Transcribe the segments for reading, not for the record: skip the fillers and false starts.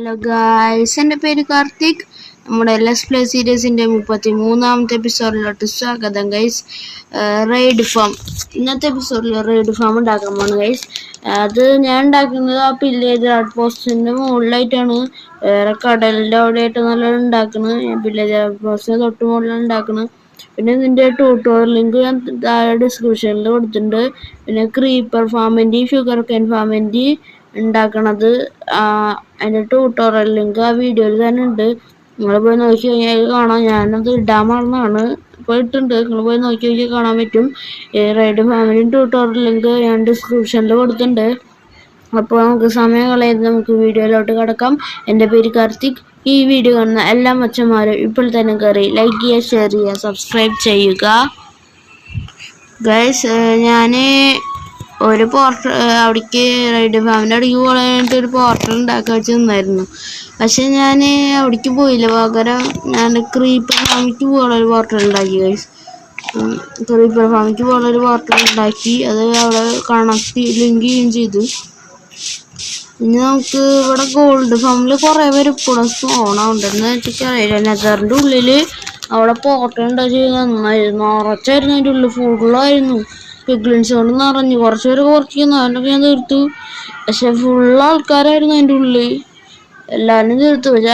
Hello guys, എൻ്റെ പേര് കാർത്തിക്. നമ്മുടെ ലെറ്റ്സ് പ്ലേ സീരീസിൻ്റെ 33ാമത്തെ എപ്പിസോഡിലോട്ട് സ്വാഗതം ഗൈസ്. Ride farm. ഇന്നത്തെ എപ്പിസോഡിൽ റൈഡ് ഫാം ഉണ്ടാക്കാൻ പോകണം ഗൈസ്. അത് ഞാൻ ഉണ്ടാക്കുന്നത് ആ വില്ലേജ് ഔട്ട് പോസ്റ്റിൻ്റെ മുകളിലായിട്ടാണ്. വേറെ കടലിൻ്റെ അവിടെയായിട്ട് നല്ലത് ഉണ്ടാക്കുന്നത്. ഞാൻ വില്ലേജ് ഔട്ട് പോസ്റ്റിന് തൊട്ട് മുകളിലാണ് ഉണ്ടാക്കുന്നത്. പിന്നെ ഇതിൻ്റെ ട്യൂട്ടോറിയൽ ലിങ്ക് ഞാൻ താഴെ ഡിസ്ക്രിപ്ഷനിൽ കൊടുത്തിട്ടുണ്ട്. പിന്നെ ക്രീപ്പർ ഫാമിൻ്റെയും ഷുഗർ കെയിൻ ഫാമിൻ്റെയും ഉണ്ടാക്കണത് അതിൻ്റെ ട്യൂട്ടോറിയൽ ലിങ്ക് ആ വീഡിയോയിൽ തന്നെ ഉണ്ട്. നിങ്ങൾ പോയി നോക്കി കഴിഞ്ഞാൽ കാണാം. ഞാനത് ഇടാൻ മറന്നാണ്, ഇപ്പോൾ ഇട്ടുണ്ട്. നിങ്ങൾ പോയി നോക്കി നോക്കി കാണാൻ പറ്റും. റൈഡ് ഫാമിലിയും ട്യൂട്ടോറിയൽ ലിങ്ക് ഞാൻ ഡിസ്ക്രിപ്ഷനിൽ കൊടുത്തിട്ടുണ്ട്. അപ്പോൾ നമുക്ക് സമയം കളയാതെ നമുക്ക് വീഡിയോയിലോട്ട് കിടക്കാം. എൻ്റെ പേര് കാർത്തിക്. ഈ വീഡിയോ കാണുന്ന എല്ലാ മച്ചന്മാരും ഇപ്പോൾ തന്നെ കയറി ലൈക്ക് ചെയ്യുക, ഷെയർ ചെയ്യുക, സബ്സ്ക്രൈബ് ചെയ്യുക ഗൈസ്. ഞാൻ ഒരു പോർട്ടൽ അവിടേക്ക് റൈഡ് ഫാമിൻ്റെ അവിടേക്ക് പോകാനായിട്ട് ഒരു പോർട്ടൽ ഉണ്ടാക്കാൻ വെച്ച് നിന്നായിരുന്നു. പക്ഷെ ഞാൻ അവിടേക്ക് പോയില്ല. പകരം ഞാൻ ക്രീപ്പർ ഫാമിക്ക് പോകാനുള്ളൊരു പോർട്ടൽ ഉണ്ടാക്കി ഗൈസ്. ക്രീപ്പർ ഫാമിക്ക് പോകാനുള്ളൊരു പോർട്ടൽ ഉണ്ടാക്കി അത് അവിടെ കണക്ട് ലിങ്ക് ചെയ്യുകയും ചെയ്തു. ഇനി നമുക്ക് ഇവിടെ ഗോൾഡ് ഫാമിൽ കുറേ പേര് ഇപ്പോഴും സ്പോണുണ്ടെന്ന് എനിക്കറിയില്ല. നെതറിൻ്റെ ഉള്ളിൽ അവിടെ പോർട്ടൽ ഉണ്ടാക്കി നന്നായിരുന്നു. നിറച്ചായിരുന്നു അതിൻ്റെ ഉള്ളിൽ, ഫുള്ളായിരുന്നു. പിഗ്ലിൻസ് കൊണ്ട് നിറഞ്ഞു. കുറച്ച് പേര് കുറച്ചിരിക്കുന്നു, അതിനൊക്കെ ഞാൻ തീർത്തു. പക്ഷെ ഫുൾ ആൾക്കാരായിരുന്നു അതിൻ്റെ ഉള്ളിൽ. എല്ലാവരും തീർത്തു. പക്ഷെ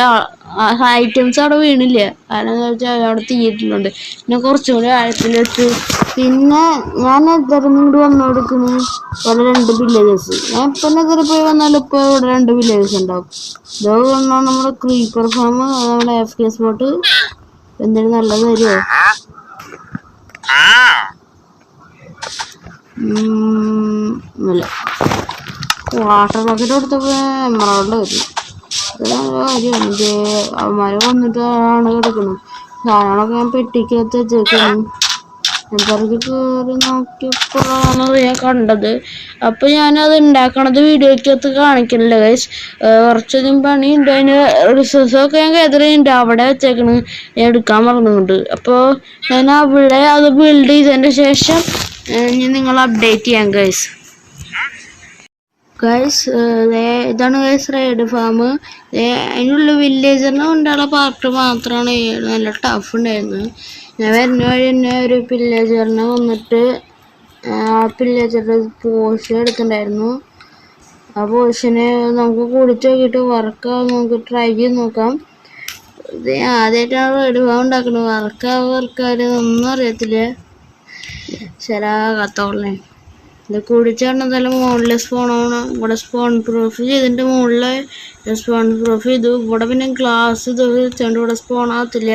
ഐറ്റംസ് അവിടെ വീണില്ല. കാരണം എന്താ വെച്ചാൽ അവിടെ തീയിട്ടുണ്ട്. പിന്നെ കുറച്ചും കൂടി ആഴത്തിൽ വെച്ചു. പിന്നെ ഞാൻ നെതറിൽ നിന്ന് വന്നു കൊടുക്കുന്നു പോലെ 2 വില്ലേജസ്. ഞാൻ ഇപ്പം നെതറിൽ പോയി വന്നാലും ഇപ്പോൾ ഇവിടെ 2 വില്ലേജസ് ഉണ്ടാവും. ഇതുകൊണ്ടാണ് നമ്മുടെ ക്രീപ്പർ ഫാം, നമ്മുടെ AFK സ്പോട്ട്. എന്തെങ്കിലും നല്ലത് തരുമോ? ഇല്ല. വാട്ടർ ബക്കറ്റ് കൊടുത്തപ്പോൾ എമറാൾഡ് വരും. അത് നല്ല കാര്യമാണ്. അവന്മാരെ വന്നിട്ടാണ് കിടക്കുന്നത്. സാധനങ്ങളൊക്കെ ഞാൻ പെട്ടിക്കകത്ത് വെച്ചേക്കുന്നു. പുറത്ത് കയറി നോക്കിയപ്പോഴാണ് ഞാൻ കണ്ടത്. അപ്പോൾ ഞാനത് ഉണ്ടാക്കണത് വീഡിയോക്കകത്ത് കാണിക്കണില്ല ഗൈസ്. കുറച്ചധികം പണിയുണ്ട്. അതിന് റിസോഴ്സൊക്കെ ഞാൻ ഗെതർ ചെയ്യുന്നുണ്ട്. അവിടെ വെച്ചേക്കണ്, ഞാൻ എടുക്കാൻ മറന്നുകൊണ്ട്. അപ്പോൾ ഞാൻ അവിടെ അത് ബിൽഡ് ചെയ്തതിൻ്റെ ശേഷം ഞാൻ നിങ്ങളെ അപ്ഡേറ്റ് ചെയ്യാം ഗൈസ്. ഇതാണ് ഗൈസ് റൈഡ് ഫാം. അതിനുള്ള വില്ലേജറിനെ കൊണ്ടുള്ള പാർട്ട് മാത്രമാണ് നല്ല ടഫ് ഉണ്ടായിരുന്നത്. ഞാൻ വരുന്ന വഴി തന്നെ ഒരു വില്ലേജറിനെ വന്നിട്ട് ആ വില്ലേജറുടെ പോർഷൻ എടുത്തിട്ടുണ്ടായിരുന്നു. ആ പോർഷന് നമുക്ക് കുടിച്ച് നോക്കിയിട്ട് വർക്കാവും, നമുക്ക് ട്രൈ ചെയ്ത് നോക്കാം. ഇത് ആദ്യമായിട്ടാണ് റൈഡ് ഫാം ഉണ്ടാക്കുന്നത്. വർക്കാരൊന്നും അറിയത്തില്ല. ശരാ കത്തോളേ. ഇത് കുടിച്ചാണെന്നല്ല മുകളിൽ സ്പോണാണ്. ഇവിടെ സ്പോൺ പ്രൂഫ് ചെയ്തിട്ട് മുകളിൽ സ്പോൺ പ്രൂഫ് ചെയ്തു. ഇവിടെ പിന്നെ ഗ്ലാസ് ഇത് വെച്ചുകൊണ്ട് ഇവിടെ സ്പോൺ ആകത്തില്ല.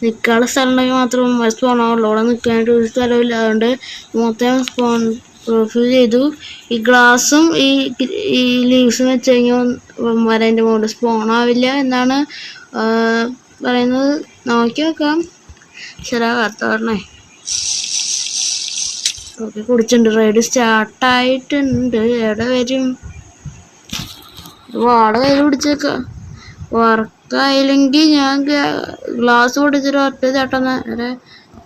നിൽക്കാനുള്ള സ്ഥലം ഉണ്ടെങ്കിൽ മാത്രം സ്പോൺ ആവുള്ളൂ. ഇവിടെ നിൽക്കാനായിട്ട് ഒരു സ്ഥലമില്ല. അതുകൊണ്ട് മൊത്തം സ്പോൺ പ്രൂഫ് ചെയ്തു. ഈ ഗ്ലാസും ഈ ലീവ്സും വെച്ച് കഴിഞ്ഞാൽ വരേൻ്റെ മുകളിൽ സ്പോൺ ആവില്ല എന്നാണ് പറയുന്നത്. നോക്കി നോക്കാം. ശരാ കത്തോളേ. ഓക്കെ, കുടിച്ചിട്ടുണ്ട്. റൈഡ് സ്റ്റാർട്ടായിട്ടുണ്ട്. എവിടെ വരും? വാട കയ്യിൽ പിടിച്ചേക്കാം. വർക്കായില്ലെങ്കിൽ ഞാൻ ഗ്ലാസ് പൊടിച്ചിട്ട് ഒറ്റ ചേട്ടൻ നേരെ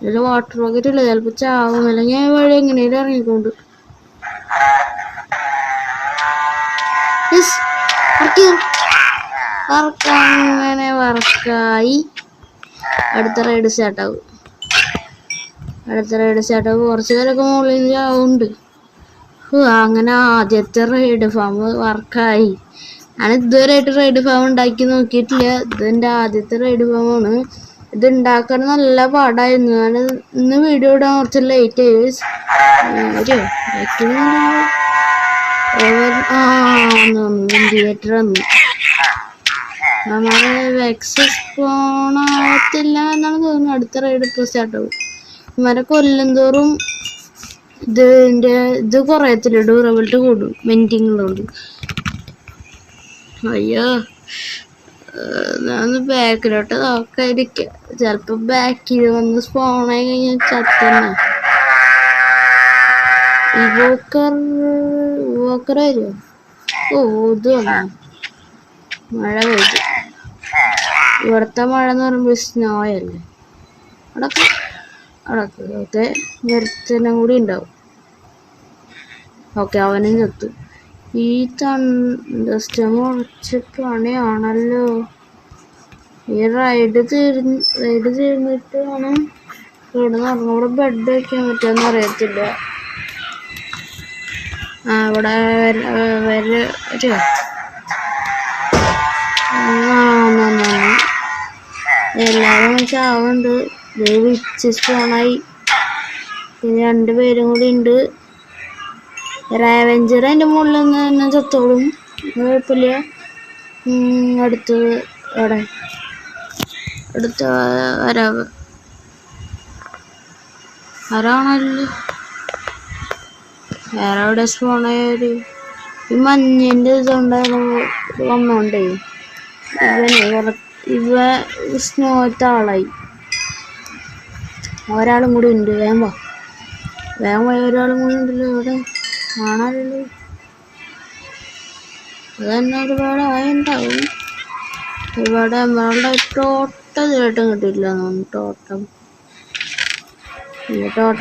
ഇതിൽ വാട്ടർ ബക്കറ്റ് ഇല്ല. ചിലപ്പോൾ ചാവും. അല്ലെങ്കിൽ ഞാൻ വഴി എങ്ങനെയും ഇറങ്ങിക്കൊണ്ട് വർക്കങ്ങനെ വർക്കായി. അടുത്ത റൈഡ് സ്റ്റാർട്ടാവും. കുറച്ച് പേരൊക്കെ മുകളിൽ ചാവുണ്ട്. അങ്ങനെ ആദ്യത്തെ റൈഡ് ഫാം വർക്കായി. ഞാൻ ഇതുവരെയായിട്ട് റൈഡ് ഫാം ഉണ്ടാക്കി നോക്കിയിട്ടില്ല. ഇതെൻ്റെ ആദ്യത്തെ റൈഡ് ഫാമാണ്. ഇത് ഉണ്ടാക്കാൻ നല്ല പാടായിരുന്നു. ഞാൻ ഇന്ന് വീഡിയോ ഇടാൻ കുറച്ച് ലേറ്റ് ആയി. വെന്റിലേറ്റർ വന്നു. നമ്മളെ വെക്സ് സ്പോണാവത്തില്ല എന്നാണ് തോന്നുന്നത്. അടുത്ത റൈഡ് ഇപ്പോൾ സ്റ്റാർട്ടാവും. ഇവരെ കൊല്ലും തോറും ഇത് കുറയത്തില്ല. ഡ്യൂറബിലിറ്റി കൂടും വെൻറ്റിങ്ങുള്ളതുകൊണ്ട്. അയ്യോ, ഞാനൊന്ന് ബാക്കിലോട്ട് നോക്കാതിരിക്കുക. ചിലപ്പോൾ ബാക്കിൽ വന്ന് സ്പോണായി കഴിഞ്ഞാൽ ചത്തന്നെ. വോക്കർ വരുമോ? ഇത് വന്നോ? മഴ പെയ്തു. ഇവിടുത്തെ മഴ എന്ന് പറയുമ്പോൾ സ്നോയല്ലേ. അടക്കം ഓക്കെ, നിർത്തനം കൂടി ഉണ്ടാവും. ഓക്കെ, അവനും ചത്തു. ഈ തണ്ടസ്റ്റം കുറച്ച് പണിയാണല്ലോ. ഈ റൈഡ് തീർന്നിട്ട് വേണം ഇവിടെ നടന്നൂടെ ബെഡ് വയ്ക്കാൻ പറ്റുമെന്ന് അറിയത്തില്ല. ഇവിടെ വരുമോ? എല്ലാവരും ചാവുണ്ട്. വിച്ച് സ്പോണായി. പിന്നെ 2 പേരും കൂടി ഉണ്ട്. റാവെഞ്ചർ അതിൻ്റെ മുകളിൽ നിന്ന് തന്നെ ചത്തോളും, കുഴപ്പമില്ല. അടുത്തത് എവിടെ? അടുത്ത വരാവ് ആരാണല്ലോ. വേറെ എവിടെ സ്പോണായൊരു ഈ മഞ്ഞിൻ്റെ ഇതുണ്ടായിരുന്നു വന്നോണ്ടേ ഇവ സ്നോത്തെ ആളായി. ഒരാളും കൂടി ഉണ്ട്. വേഗം പോയ ഒരാളും കൂടി ഉണ്ടല്ലോ ഇവിടെ. കാണാനല്ലോ. അത് തന്നെ ഒരുപാട് ആയുണ്ടാവും. ഒരുപാട് എമറോൾഡ് ടോട്ടം ഇതായിട്ടും കിട്ടിയില്ല തോന്നുന്നു. ടോട്ടം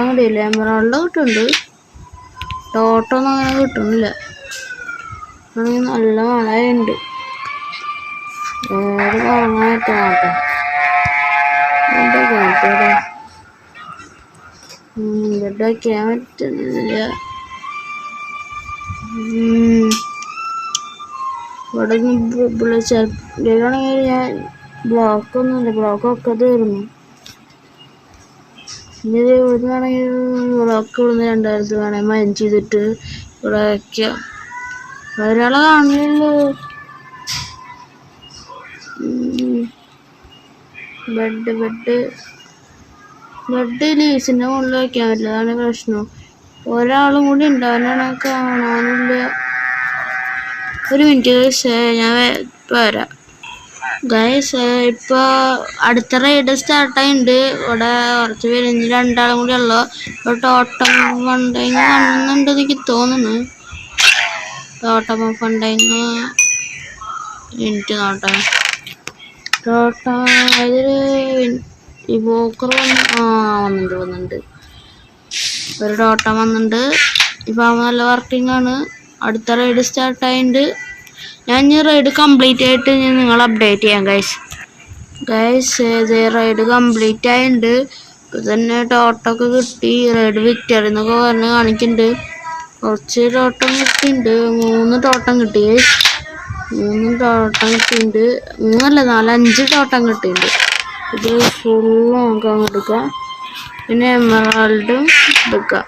കിട്ടിയില്ല. എമറോൾഡ് കിട്ടുന്നുണ്ട്, ടോട്ടൊന്നും അങ്ങനെ കിട്ടുന്നില്ല. ആണെങ്കിൽ നല്ല മഴയുണ്ട്. ഉറങ്ങാനായിട്ട് നോട്ടെ. ബെഡ് വയ്ക്കാൻ പറ്റുന്നില്ല. ഇവിടെ വിളിച്ചാണെങ്കിൽ ഞാൻ ബ്ലോക്കൊന്നുമില്ല, ബ്ലോക്കൊക്കെ തീർന്നു. ഇനി ഇവിടുന്ന് വേണമെങ്കിൽ ബ്ലോക്ക് ഇവിടുന്ന് 2000 വേണമെങ്കിൽ മൈൻ ചെയ്തിട്ട് ഇവിടെ വയ്ക്കാം. ഒരാളെ കാണില്ലല്ലോ. ബെഡ് ലീസിൻ്റെ മുകളിൽ വയ്ക്കാൻ പറ്റില്ല, അതാണ് പ്രശ്നം. ഒരാളും കൂടി ഉണ്ടാവാനാണ് കാണാനില്ല. ഒരു മിനിറ്റ് ഗൈസ്, ഞാൻ വരാം ഗൈസ്. ഇപ്പോൾ അടുത്ത റൈഡ് സ്റ്റാർട്ടായിട്ടുണ്ട്. ഇവിടെ കുറച്ച് പേര് 2 ആളും കൂടി ഉള്ളു. ഇപ്പോൾ ടോട്ടം ഫണ്ടിങ് കാണുന്നുണ്ട് എനിക്ക് തോന്നുന്നു. ടോട്ടം ഫണ്ടിങ് എനിക്ക് നോട്ടെ. ടോട്ടം അതിൽ ഈ ബോക്കർ വന്നിട്ടുണ്ട്. ഒരു ടോട്ടം വന്നിട്ടുണ്ട്. ഇപ്പം നല്ല വർക്കിംഗ് ആണ്. അടുത്ത റൈഡ് സ്റ്റാർട്ടായിട്ടുണ്ട്. ഞാൻ ഈ റൈഡ് കംപ്ലീറ്റ് ആയിട്ട് ഞാൻ നിങ്ങളെ അപ്ഡേറ്റ് ചെയ്യാം ഗൈസ്. ഇത് റൈഡ് കംപ്ലീറ്റ് ആയിട്ടുണ്ട്. ഇപ്പം തന്നെ ടോട്ടൊക്കെ കിട്ടി. റൈഡ് വിക്ടറി എന്നൊക്കെ പറഞ്ഞ് കാണിക്കുന്നുണ്ട്. കുറച്ച് ടോട്ടം കിട്ടിയിട്ടുണ്ട്. 3 ടോട്ടം കിട്ടി. 3 ടോട്ടം കിട്ടിയിട്ടുണ്ട്. 3 അല്ല 4 5 ടോട്ടം കിട്ടിയിട്ടുണ്ട്. ഇത് ഫുള്ള് നമുക്ക് അങ്ങ് എടുക്കാം. പിന്നെ എമറാൾഡും എടുക്കാം.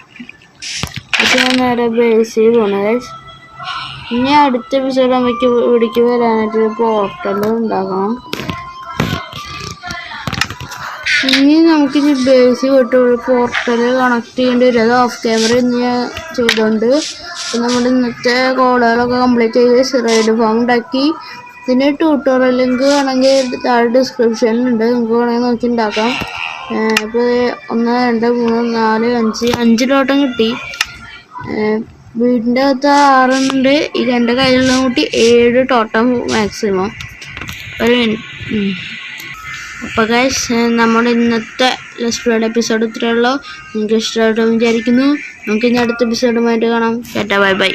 ഇത് ഞാൻ നേരെ ബേസിൽ പോകണം ഗൈസ്. ഇനി അടുത്ത എപ്പിസോഡ് നമുക്ക് ഇവിടേക്ക് വരാനായിട്ട് പോർട്ടൽ ഉണ്ടാക്കണം. ഇനി നമുക്കിനി ബേസിൽ പോയിട്ട് പോർട്ടൽ കണക്ട് ചെയ്യേണ്ടി വരും. അത് ഓഫ് ക്യാമറ ഇന്ന് ഞാൻ ചെയ്തുകൊണ്ട് നമ്മുടെ ഇന്നത്തെ കോളുകളൊക്കെ കംപ്ലീറ്റ് ചെയ്ത് റൈഡ് ഫോം ഉണ്ടാക്കി. ഇതിന് ട്യൂട്ടോറിയൽ ലിങ്ക് വേണമെങ്കിൽ താഴെ ഡിസ്ക്രിപ്ഷനിലുണ്ട്, നിങ്ങൾക്ക് വേണമെങ്കിൽ നോക്കി ഉണ്ടാക്കാം. ഇപ്പോൾ 1 2 3 4 5 ടോട്ടം കിട്ടി. വീടിൻ്റെ അകത്ത് 6 ഉണ്ട്. ഇത് എൻ്റെ കയ്യിലുള്ള കൂട്ടി 7 ടോട്ടം മാക്സിമം. ഒരു മിനിറ്റ്. അപ്പോൾ ഗൈസ്, നമ്മുടെ ഇന്നത്തെ ലെറ്റ്സ് പ്ലേ എപ്പിസോഡ് ഇത്രയേ ഉള്ളൂ. നിങ്ങൾക്ക് ഇഷ്ടമായിട്ട് വിചാരിക്കുന്നു. നമുക്ക് ഇനി അടുത്ത എപ്പിസോഡുമായിട്ട് കാണാം. Bye bye.